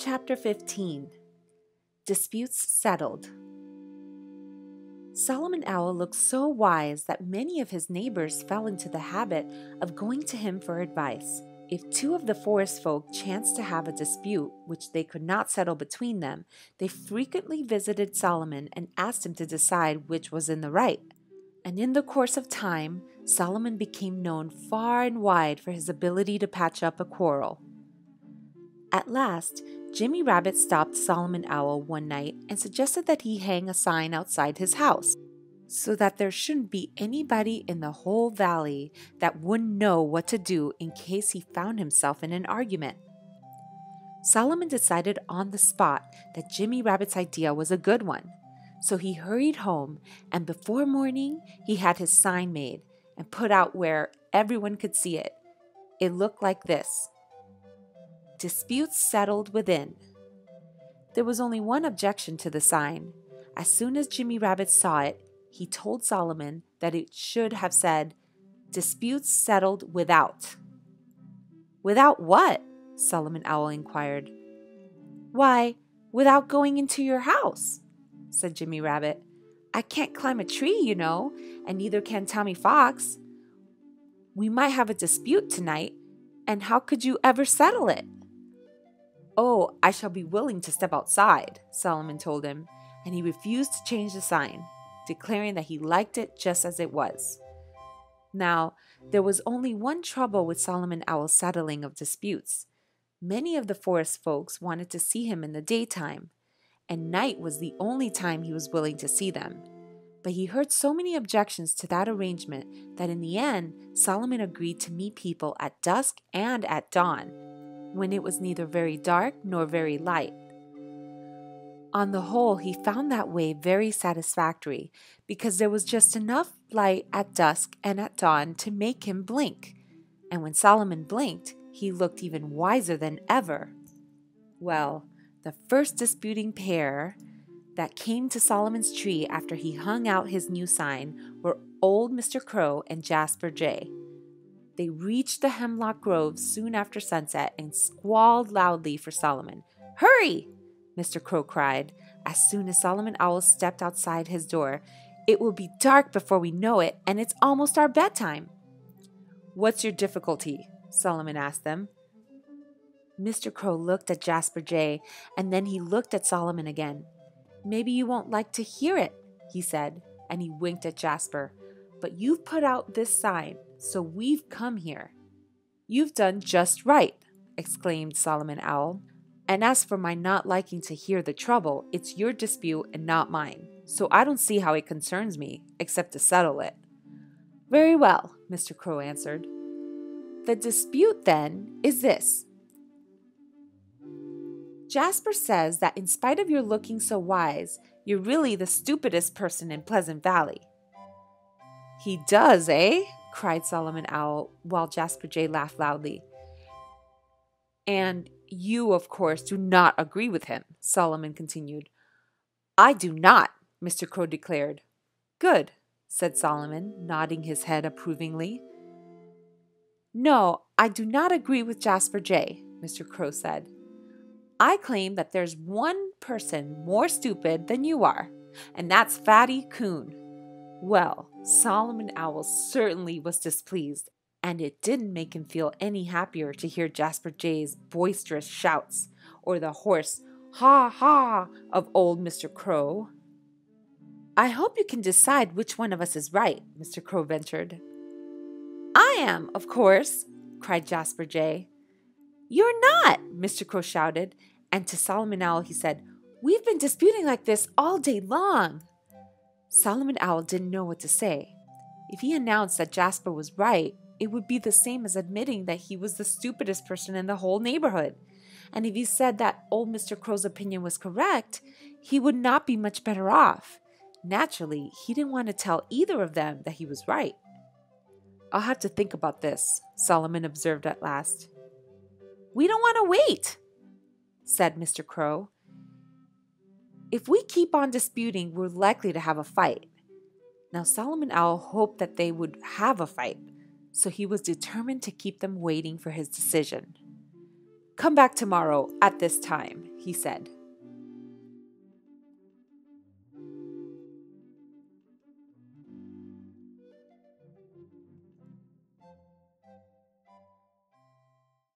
Chapter 15 Disputes Settled. Solomon Owl looked so wise that many of his neighbors fell into the habit of going to him for advice. If two of the forest folk chanced to have a dispute which they could not settle between them, they frequently visited Solomon and asked him to decide which was in the right. And in the course of time, Solomon became known far and wide for his ability to patch up a quarrel. At last, Jimmy Rabbit stopped Solomon Owl one night and suggested that he hang a sign outside his house so that there shouldn't be anybody in the whole valley that wouldn't know what to do in case he found himself in an argument. Solomon decided on the spot that Jimmy Rabbit's idea was a good one, so he hurried home, and before morning he had his sign made and put out where everyone could see it. It looked like this: Disputes settled within. There was only one objection to the sign. As soon as Jimmy Rabbit saw it, he told Solomon that it should have said, Disputes settled without. Without what? Solomon Owl inquired. Why, without going into your house, said Jimmy Rabbit. I can't climb a tree, you know, and neither can Tommy Fox. We might have a dispute tonight, and how could you ever settle it? Oh, I shall be willing to step outside, Solomon told him, and he refused to change the sign, declaring that he liked it just as it was. Now, there was only one trouble with Solomon Owl's settling of disputes. Many of the forest folks wanted to see him in the daytime, and night was the only time he was willing to see them. But he heard so many objections to that arrangement that in the end, Solomon agreed to meet people at dusk and at dawn, when it was neither very dark nor very light. On the whole, he found that way very satisfactory because there was just enough light at dusk and at dawn to make him blink. And when Solomon blinked, he looked even wiser than ever. Well, the first disputing pair that came to Solomon's tree after he hung out his new sign were old Mr. Crow and Jasper Jay. They reached the hemlock grove soon after sunset and squalled loudly for Solomon. Hurry! Mr. Crow cried, as soon as Solomon Owl stepped outside his door. It will be dark before we know it, and it's almost our bedtime. What's your difficulty? Solomon asked them. Mr. Crow looked at Jasper Jay, and then he looked at Solomon again. Maybe you won't like to hear it, he said, and he winked at Jasper. But you've put out this sign, so we've come here. You've done just right, exclaimed Solomon Owl. And as for my not liking to hear the trouble, it's your dispute and not mine, so I don't see how it concerns me, except to settle it. Very well, Mr. Crow answered. The dispute, then, is this. Jasper says that in spite of your looking so wise, you're really the stupidest person in Pleasant Valley. He does, eh? Cried Solomon Owl, while Jasper Jay laughed loudly. And you, of course, do not agree with him, Solomon continued. I do not, Mr. Crow declared. Good, said Solomon, nodding his head approvingly. No, I do not agree with Jasper Jay, Mr. Crow said. I claim that there's one person more stupid than you are, and that's Fatty Coon. Well, Solomon Owl certainly was displeased, and it didn't make him feel any happier to hear Jasper Jay's boisterous shouts or the hoarse ha-ha of old Mr. Crow. I hope you can decide which one of us is right, Mr. Crow ventured. I am, of course, cried Jasper Jay. You're not, Mr. Crow shouted, and to Solomon Owl he said, We've been disputing like this all day long. Solomon Owl didn't know what to say. If he announced that Jasper was right, it would be the same as admitting that he was the stupidest person in the whole neighborhood. And if he said that old Mr. Crow's opinion was correct, he would not be much better off. Naturally, he didn't want to tell either of them that he was right. I'll have to think about this, Solomon observed at last. We don't want to wait, said Mr. Crow. If we keep on disputing, we're likely to have a fight. Now Solomon Owl hoped that they would have a fight, so he was determined to keep them waiting for his decision. Come back tomorrow at this time, he said.